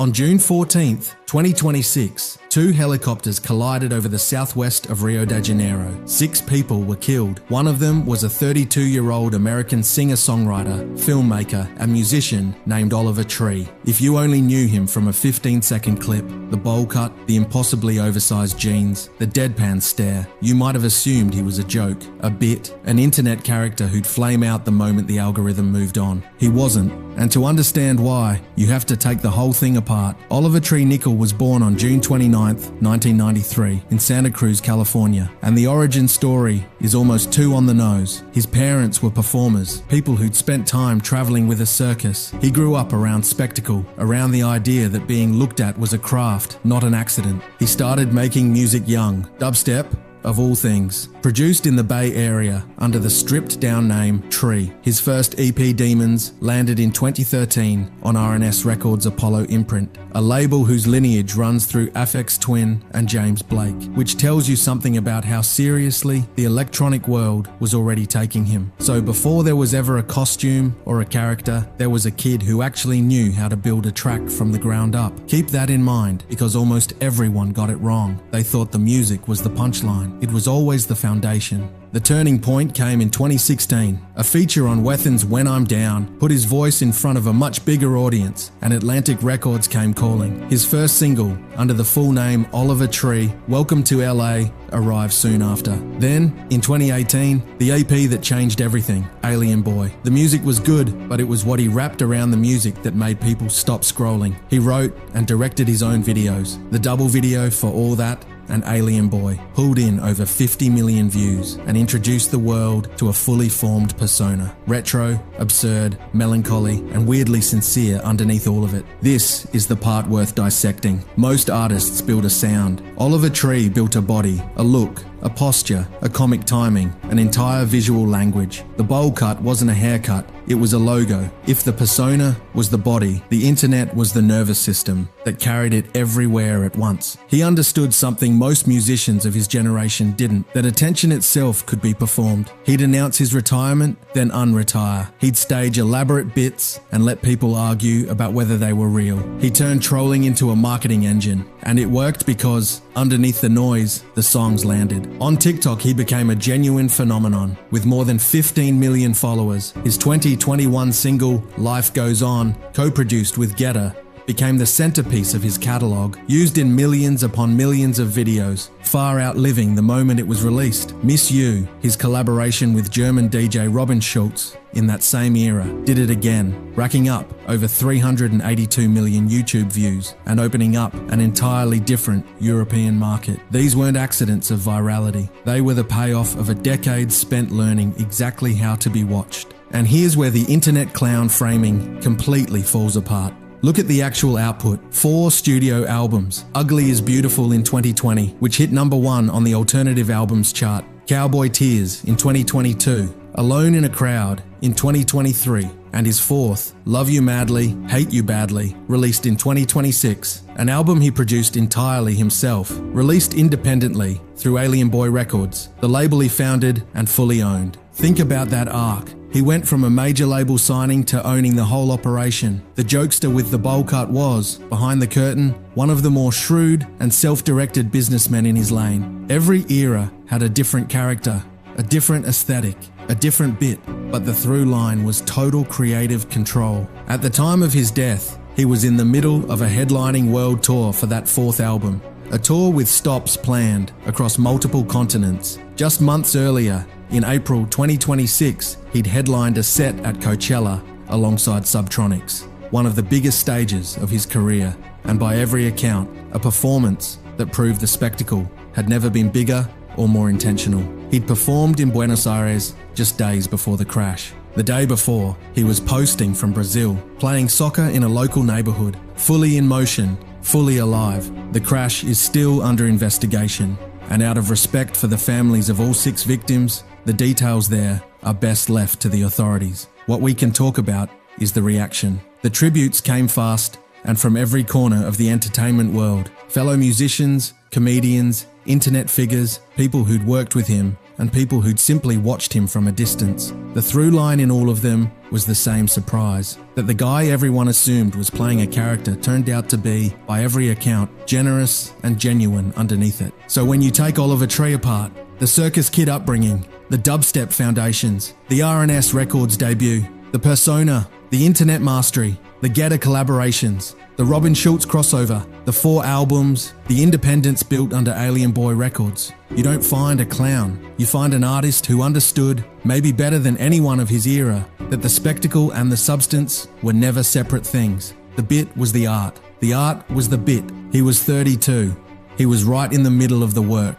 On June 14th, 2026, two helicopters collided over the southwest of Rio de Janeiro. 6 people were killed. One of them was a 32-year-old American singer-songwriter, filmmaker, and musician named Oliver Tree. If you only knew him from a 15-second clip, the bowl cut, the impossibly oversized jeans, the deadpan stare, you might have assumed he was a joke, a bit, an internet character who'd flame out the moment the algorithm moved on. He wasn't, and to understand why, you have to take the whole thing apart. Oliver Tree Nickel was born on June 29th, 1993 in Santa Cruz, California, and the origin story is almost too on the nose. His parents were performers, people who'd spent time traveling with a circus. He grew up around spectacle, around the idea that being looked at was a craft, not an accident. He started making music young, dubstep, of all things, produced in the Bay Area under the stripped-down name Tree. His first EP, Demons, landed in 2013 on RNS Records' Apollo imprint, a label whose lineage runs through Aphex Twin and James Blake, which tells you something about how seriously the electronic world was already taking him. So before there was ever a costume or a character, there was a kid who actually knew how to build a track from the ground up. Keep that in mind, because almost everyone got it wrong. They thought the music was the punchline. It was always the foundation. The turning point came in 2016. A feature on Wethan's When I'm Down put his voice in front of a much bigger audience, and Atlantic Records came calling. His first single, under the full name Oliver Tree, Welcome to LA, arrived soon after. Then, in 2018, the EP that changed everything, Alien Boy. The music was good, but it was what he wrapped around the music that made people stop scrolling. He wrote and directed his own videos. The double video for All That and Alien Boy pulled in over 50 million views and introduced the world to a fully formed persona. Retro, absurd, melancholy, and weirdly sincere underneath all of it. This is the part worth dissecting. Most artists build a sound. Oliver Tree built a body, a look, a posture, a comic timing, an entire visual language. The bowl cut wasn't a haircut, it was a logo. If the persona was the body, the internet was the nervous system that carried it everywhere at once. He understood something most musicians of his generation didn't, that attention itself could be performed. He'd announce his retirement, then unretire. He'd stage elaborate bits and let people argue about whether they were real. He turned trolling into a marketing engine, and it worked because, underneath the noise, the songs landed. On TikTok, he became a genuine phenomenon. With more than 15 million followers, his 2021 single, Life Goes On, co-produced with Guetta, became the centerpiece of his catalog, used in millions upon millions of videos, far outliving the moment it was released. Miss You, his collaboration with German DJ Robin Schulz in that same era, did it again, racking up over 382 million YouTube views and opening up an entirely different European market. These weren't accidents of virality. They were the payoff of a decade spent learning exactly how to be watched. And here's where the internet clown framing completely falls apart. Look at the actual output. 4 studio albums. Ugly is Beautiful in 2020, which hit #1 on the alternative albums chart. Cowboy Tears in 2022. Alone in a Crowd in 2023. And his 4th, Love You Madly, Hate You Badly, released in 2026. An album he produced entirely himself, released independently through Alien Boy Records, the label he founded and fully owned. Think about that arc. He went from a major label signing to owning the whole operation. The jokester with the bowl cut was, behind the curtain, one of the more shrewd and self-directed businessmen in his lane. Every era had a different character, a different aesthetic, a different bit, but the through line was total creative control. At the time of his death, he was in the middle of a headlining world tour for that 4th album, a tour with stops planned across multiple continents. Just months earlier, in April 2026, he'd headlined a set at Coachella alongside Subtronics, one of the biggest stages of his career, and by every account, a performance that proved the spectacle had never been bigger or more intentional. He'd performed in Buenos Aires just days before the crash. The day before, he was posting from Brazil, playing soccer in a local neighborhood, fully in motion, fully alive. The crash is still under investigation, and out of respect for the families of all 6 victims, the details there are best left to the authorities. What we can talk about is the reaction. The tributes came fast and from every corner of the entertainment world. Fellow musicians, comedians, internet figures, people who'd worked with him, and people who'd simply watched him from a distance. The through line in all of them was the same surprise, that the guy everyone assumed was playing a character turned out to be, by every account, generous and genuine underneath it. So when you take Oliver Tree apart, the Circus Kid upbringing, the dubstep foundations, the R&S Records debut, the persona, the internet mastery, the Getter collaborations, the Robin Schulz crossover, the 4 albums, the independence built under Alien Boy Records, you don't find a clown. You find an artist who understood, maybe better than anyone of his era, that the spectacle and the substance were never separate things. The bit was the art. The art was the bit. He was 32. He was right in the middle of the work.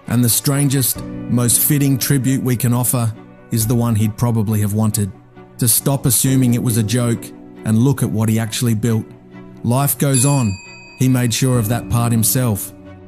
And the strangest, most fitting tribute we can offer is the one he'd probably have wanted. To stop assuming it was a joke and look at what he actually built. Life goes on. He made sure of that part himself.